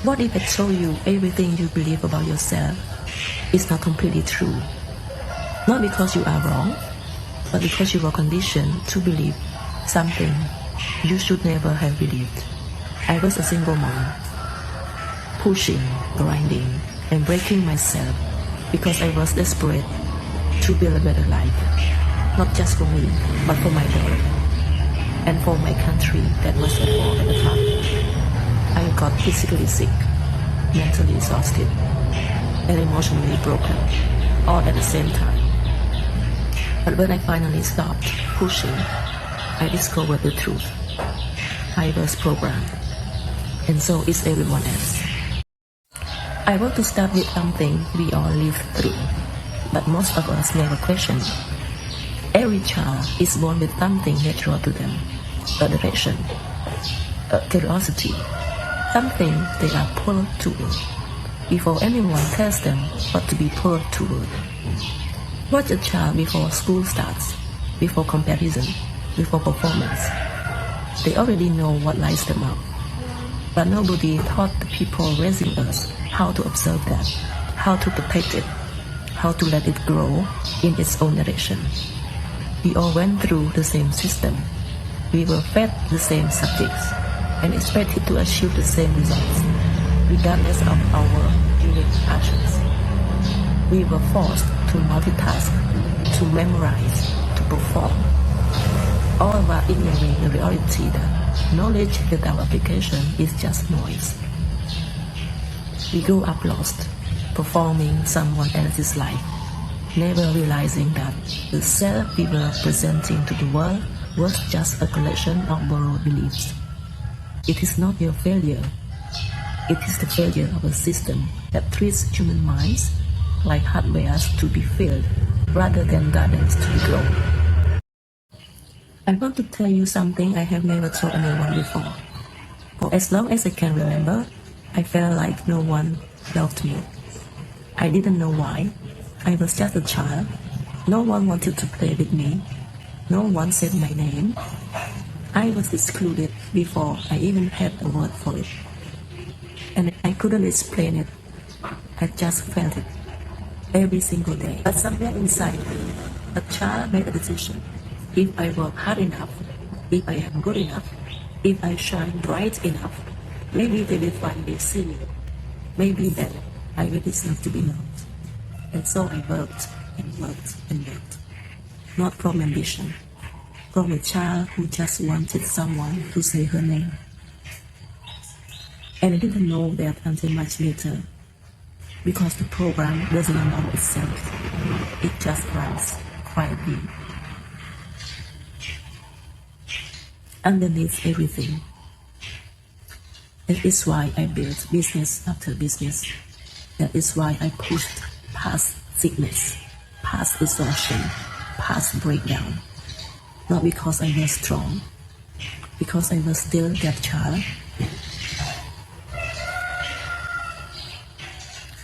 What if I told you everything you believe about yourself is not completely true? Not because you are wrong, but because you were conditioned to believe something you should never have believed. I was a single mom, pushing, grinding, and breaking myself because I was desperate to build a better life, not just for me, but for my daughter, and for my country that was at war at the time. I got physically sick, mentally exhausted, and emotionally broken, all at the same time. But when I finally stopped pushing, I discovered the truth. I was programmed, and so is everyone else. I want to start with something we all live through, but most of us never question it. Every child is born with something natural to them, a passion, a curiosity, something they are pulled toward, before anyone tells them what to be pulled toward. Watch a child before school starts, before comparison, before performance. They already know what lights them up. But nobody taught the people raising us how to observe that, how to protect it, how to let it grow in its own direction. We all went through the same system. We were fed the same subjects and expected to achieve the same results, regardless of our unique passions. We were forced to multitask, to memorize, to perform, all while ignoring the reality that knowledge without application is just noise. We grew up lost, performing someone else's life, never realizing that the self we were presenting to the world was just a collection of borrowed beliefs. It is not your failure. It is the failure of a system that treats human minds like hardware to be filled rather than gardens to be grown. I want to tell you something I have never told anyone before. For as long as I can remember, I felt like no one loved me. I didn't know why. I was just a child. No one wanted to play with me. No one said my name. I was excluded before I even had a word for it. And I couldn't explain it. I just felt it every single day. But somewhere inside me, a child made a decision. If I work hard enough, if I am good enough, if I shine bright enough, maybe they will finally see me. Maybe then I will deserve to be loved. And so I worked and worked and worked. Not from ambition, from a child who just wanted someone to say her name. And I didn't know that until much later, because the program doesn't announce itself. It just runs quietly. Underneath everything. That is why I built business after business. That is why I pushed past sickness, past exhaustion, past breakdown. Not because I was strong, because I was still that child.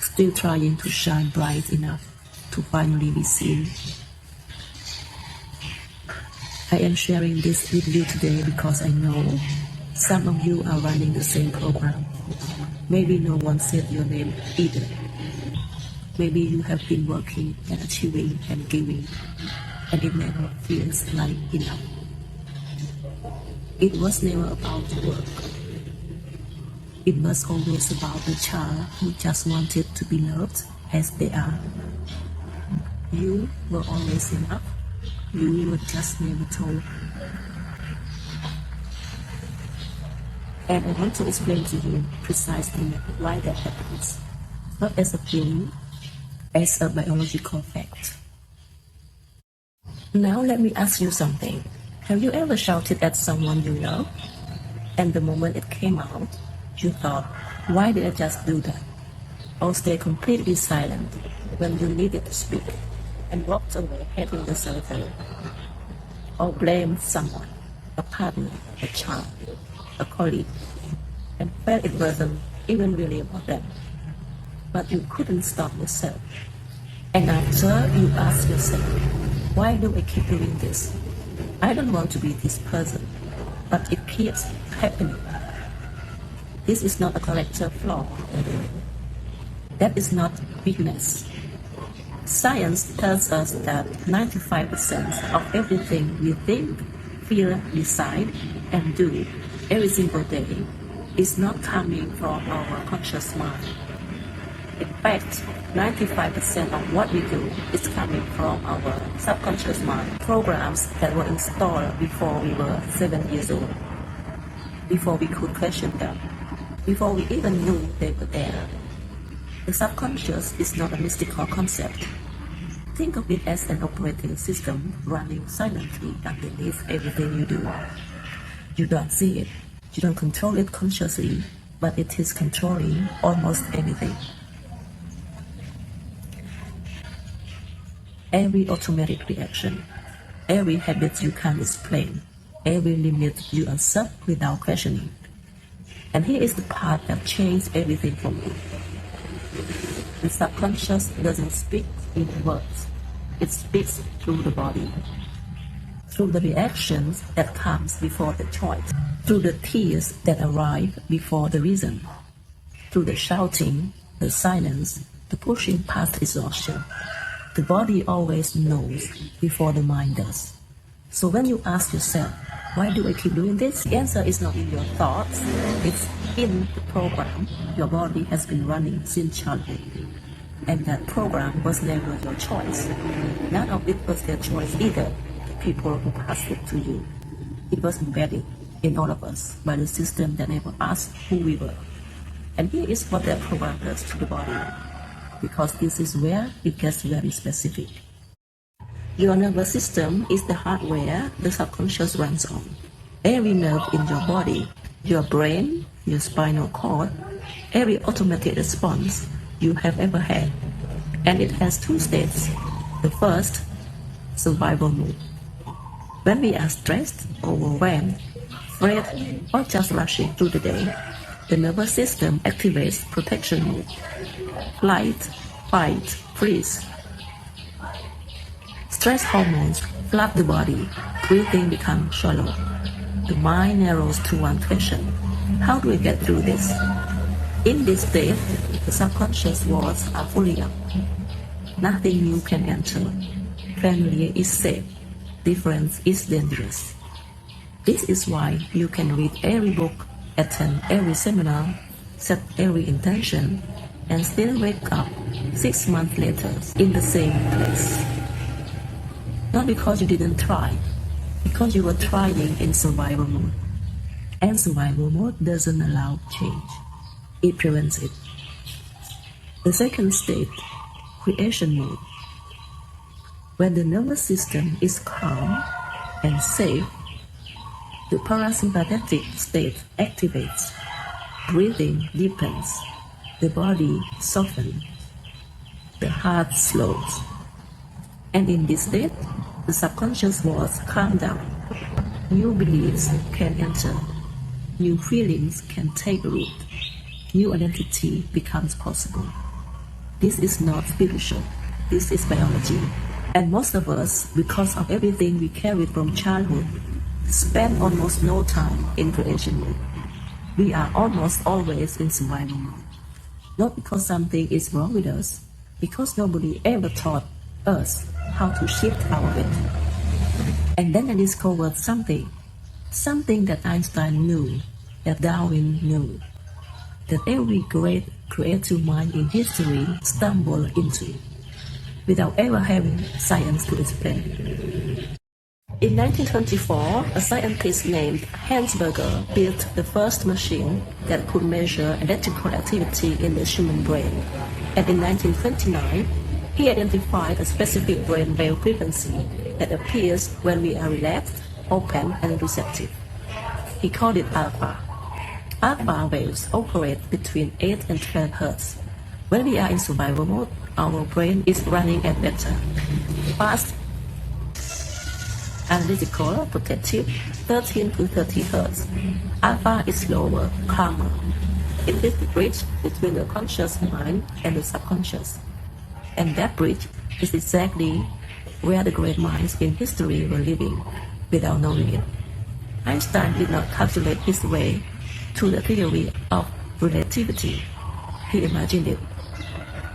Still trying to shine bright enough to finally be seen. I am sharing this with you today because I know some of you are running the same program. Maybe no one said your name either. Maybe you have been working and achieving and giving, and it never feels like enough. It was never about work. It was always about the child who just wanted to be loved as they are. You were always enough. You were just never told. And I want to explain to you precisely why that happens. Not as a feeling, as a biological fact. Now let me ask you something. Have you ever shouted at someone you love? And the moment it came out, you thought, why did I just do that? Or stay completely silent when you needed to speak and walked away hating the cemetery? Or blamed someone, a partner, a child, a colleague, and felt it wasn't even really about them. But you couldn't stop yourself. And after you ask yourself, why do I keep doing this? I don't want to be this person, but it keeps happening. This is not a character flaw. That is not weakness. Science tells us that 95% of everything we think, feel, decide, and do every single day is not coming from our conscious mind. In fact, 95% of what we do is coming from our subconscious mind, programs that were installed before we were 7 years old, before we could question them, before we even knew they were there. The subconscious is not a mystical concept. Think of it as an operating system running silently underneath everything you do. You don't see it, you don't control it consciously, but it is controlling almost everything. Every automatic reaction, every habit you can't explain, every limit you accept without questioning. And here is the part that changed everything for me. The subconscious doesn't speak in words. It speaks through the body, through the reactions that comes before the choice, through the tears that arrive before the reason, through the shouting, the silence, the pushing past exhaustion. The body always knows before the mind does. So when you ask yourself, why do I keep doing this? The answer is not in your thoughts, it's in the program your body has been running since childhood. And that program was never your choice. None of it was their choice either, the people who passed it to you. It was embedded in all of us by the system that never asked who we were. And here is what that program does to the body, because this is where it gets very specific. Your nervous system is the hardware the subconscious runs on. Every nerve in your body, your brain, your spinal cord, every automatic response you have ever had. And it has two states. The first, survival mode. When we are stressed, overwhelmed, afraid, or just rushing through the day, the nervous system activates protection mode. Flight, fight, freeze. Stress hormones flood the body, breathing becomes shallow. The mind narrows to one question: how do we get through this? In this state, the subconscious walls are fully up. Nothing new can enter. Familiar is safe. Difference is dangerous. This is why you can read every book, attend every seminar, set every intention, and still wake up 6 months later in the same place. Not because you didn't try, because you were trying in survival mode. And survival mode doesn't allow change. It prevents it. The second state, creation mode. When the nervous system is calm and safe, the parasympathetic state activates. Breathing deepens. The body softens. The heart slows. And in this state, the subconscious walls calm down. New beliefs can enter. New feelings can take root. New identity becomes possible. This is not spiritual. This is biology. And most of us, because of everything we carried from childhood, spend almost no time in creation mode. We are almost always in survival mode. Not because something is wrong with us, because nobody ever taught us how to shift out of it. And then I discovered something that Einstein knew, that Darwin knew, that every great creative mind in history stumbled into, without ever having science to explain. In 1924, a scientist named Hans Berger built the first machine that could measure electrical activity in the human brain. And in 1929, he identified a specific brain wave frequency that appears when we are relaxed, open, and receptive. He called it alpha. Alpha waves operate between 8 and 12 Hz. When we are in survival mode, our brain is running at better, fast, analytical, protective, 13 to 30 Hz. Alpha is slower, calmer. It is the bridge between the conscious mind and the subconscious. And that bridge is exactly where the great minds in history were living without knowing it. Einstein did not calculate his way to the theory of relativity. He imagined it.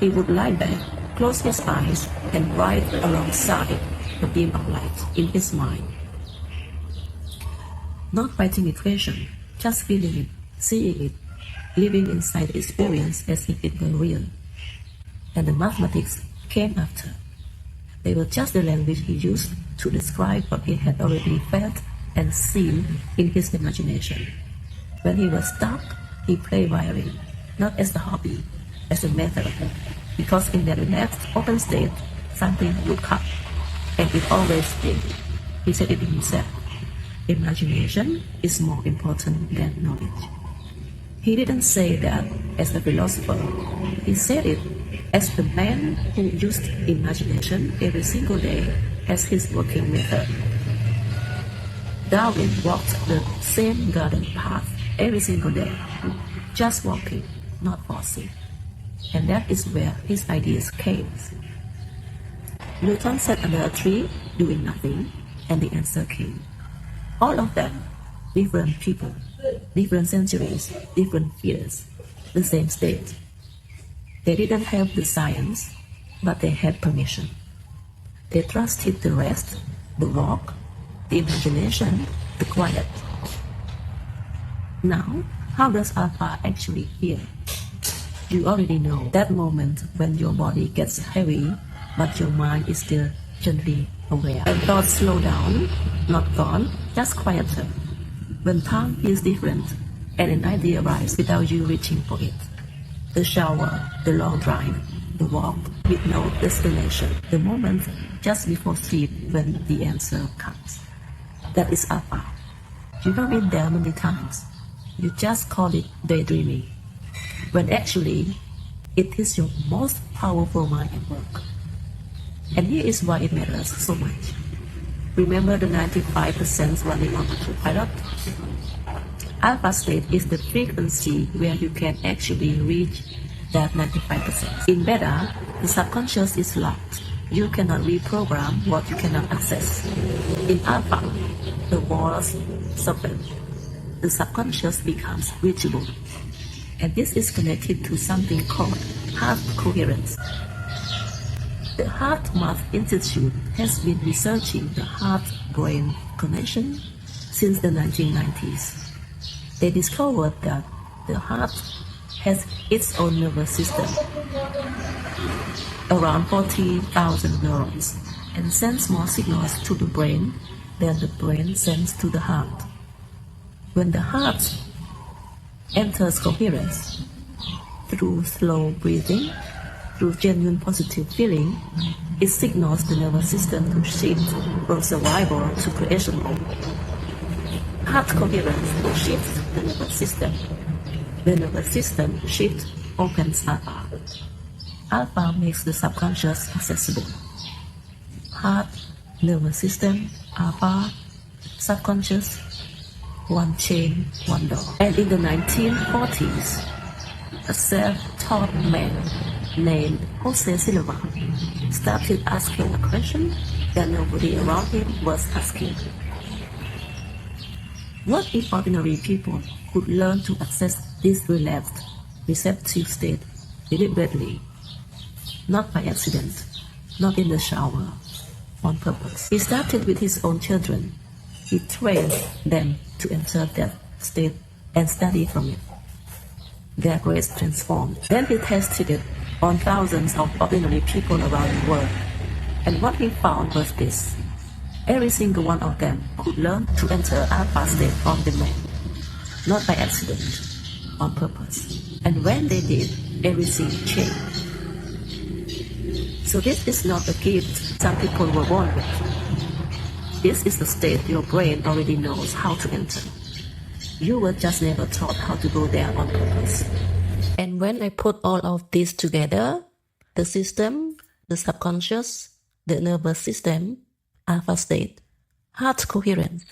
He would lie back, close his eyes, and write alongside the beam of light in his mind. Not writing equation, just feeling it, seeing it, living inside the experience as if it were real. And the mathematics came after. They were just the language he used to describe what he had already felt and seen in his imagination. When he was stuck, he played violin, not as a hobby, as a method, because in that relaxed, open state, something would come, and it always did. He said it himself. Imagination is more important than knowledge. He didn't say that as a philosopher. He said it as the man who used imagination every single day as his working method. Darwin walked the same garden path every single day, just walking, not forcing. And that is where his ideas came. Newton sat under a tree doing nothing, and the answer came. All of them, different people, different centuries, different fears, the same state. They didn't have the science, but they had permission. They trusted the rest, the walk, the imagination, the quiet. Now, how does alpha actually feel? You already know that moment when your body gets heavy, but your mind is still gently aware. When thoughts slow down, not gone, just quieter. When time feels different, and an idea arrives without you reaching for it. The shower, the long drive, the walk with no destination, the moment just before sleep when the answer comes. That is alpha. You don't read there many times. You just call it daydreaming, when actually it is your most powerful mind at work. And here is why it matters so much. Remember the 95% running on autopilot? Alpha state is the frequency where you can actually reach that 95%. In beta, the subconscious is locked. You cannot reprogram what you cannot access. In alpha, the walls soften. The subconscious becomes reachable. And this is connected to something called heart coherence. The Heart Math Institute has been researching the heart-brain connection since the 1990s. They discovered that the heart has its own nervous system, around 40,000 neurons, and sends more signals to the brain than the brain sends to the heart. When the heart enters coherence through slow breathing, through genuine positive feeling, it signals the nervous system to shift from survival to creation mode. Heart coherence shifts the nervous system. The nervous system shift opens alpha. Alpha makes the subconscious accessible. Heart, nervous system, alpha, subconscious, one chain, one door. And in the 1940s, a self-taught man named Jose Silva started asking a question that nobody around him was asking. What if ordinary people could learn to access this relaxed, receptive state deliberately, not by accident, not in the shower, on purpose? He started with his own children. He trained them to enter that state and study from it. Their grades transformed. Then he tested it on thousands of ordinary people around the world. And what he found was this. Every single one of them could learn to enter alpha state on demand, not by accident, on purpose. And when they did, everything changed. So this is not a gift some people were born with. This is the state your brain already knows how to enter. You were just never taught how to go there on purpose. And when I put all of this together, the system, the subconscious, the nervous system, alpha state, heart coherence,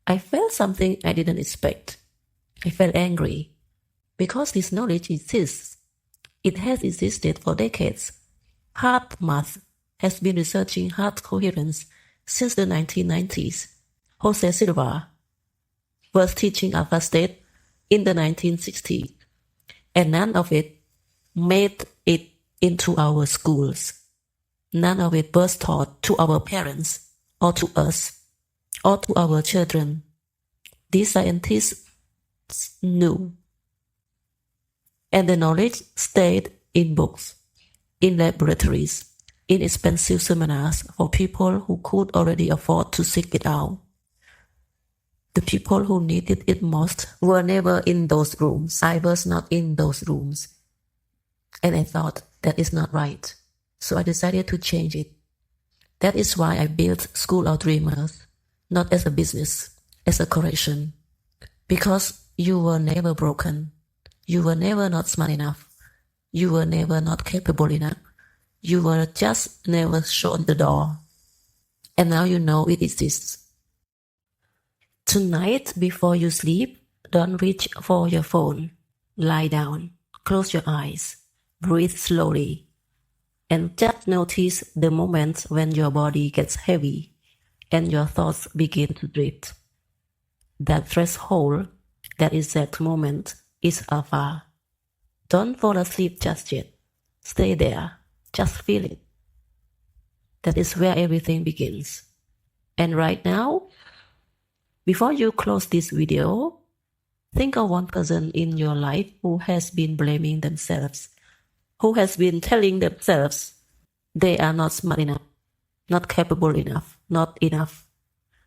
I felt something I didn't expect. I felt angry. Because this knowledge exists. It has existed for decades. Heart Math has been researching heart coherence since the 1990s. Jose Silva was teaching alpha state in the 1960s, and none of it made it into our schools. None of it was taught to our parents, or to us, or to our children. These scientists knew. And the knowledge stayed in books, in laboratories, in expensive seminars for people who could already afford to seek it out. The people who needed it most were never in those rooms. I was not in those rooms. And I thought that is not right. So I decided to change it. That is why I built School of Dreamers, not as a business, as a correction. Because you were never broken. You were never not smart enough. You were never not capable enough. You were just never shown the door. And now you know it exists. Tonight, before you sleep, don't reach for your phone. Lie down, close your eyes, breathe slowly, and just notice the moments when your body gets heavy and your thoughts begin to drift. That threshold, that exact moment, is alpha. Don't fall asleep just yet. Stay there. Just feel it. That is where everything begins. And right now, before you close this video, think of one person in your life who has been blaming themselves, who has been telling themselves they are not smart enough, not capable enough, not enough.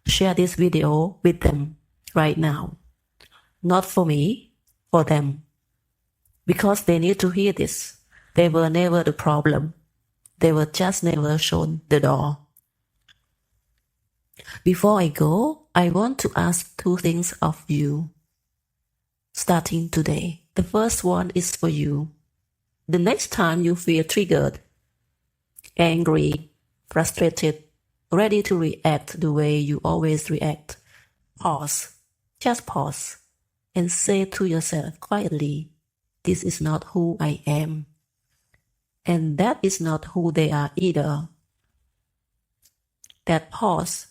Share this video with them right now. Not for me, for them. Because they need to hear this. They were never the problem. They were just never shown the door. Before I go, I want to ask two things of you. Starting today. The first one is for you. The next time you feel triggered, angry, frustrated, ready to react the way you always react, pause. Just pause and say to yourself quietly, this is not who I am. And that is not who they are either. That pause,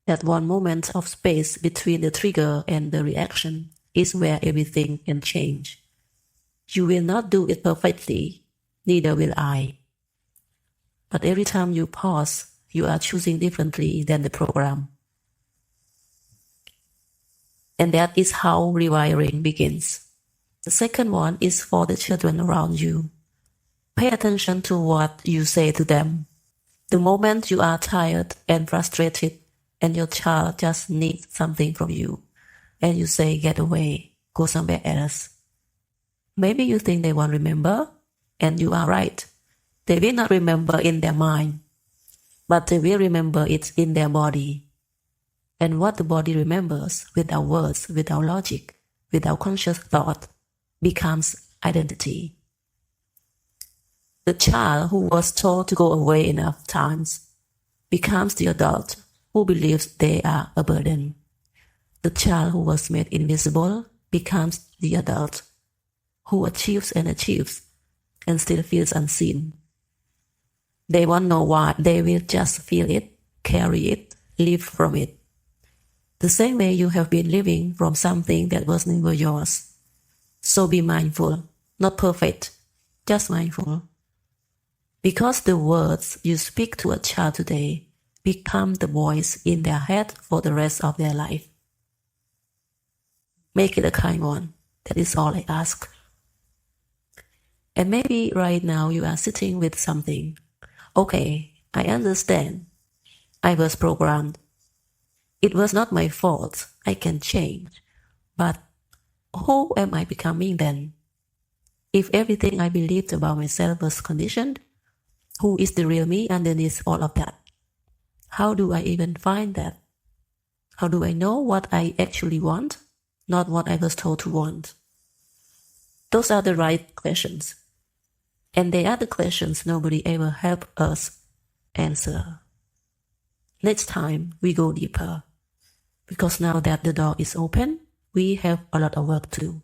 that one moment of space between the trigger and the reaction is where everything can change. You will not do it perfectly, neither will I. But every time you pause, you are choosing differently than the program. And that is how rewiring begins. The second one is for the children around you. Pay attention to what you say to them. The moment you are tired and frustrated and your child just needs something from you, and you say, get away, go somewhere else. Maybe you think they won't remember, and you are right. They will not remember in their mind, but they will remember it in their body. And what the body remembers without words, without logic, without conscious thought, becomes identity. The child who was told to go away enough times becomes the adult who believes they are a burden. The child who was made invisible becomes the adult who achieves and still feels unseen. They won't know why, they will just feel it, carry it, live from it. The same way you have been living from something that was never yours. So be mindful, not perfect, just mindful. Because the words you speak to a child today become the voice in their head for the rest of their life. Make it a kind one. That is all I ask. And maybe right now you are sitting with something. Okay, I understand. I was programmed. It was not my fault. I can change. But who am I becoming then? If everything I believed about myself was conditioned, who is the real me underneath all of that? How do I even find that? How do I know what I actually want, not what I was told to want? Those are the right questions. And they are the questions nobody ever helped us answer. Next time, we go deeper. Because now that the door is open, we have a lot of work to do.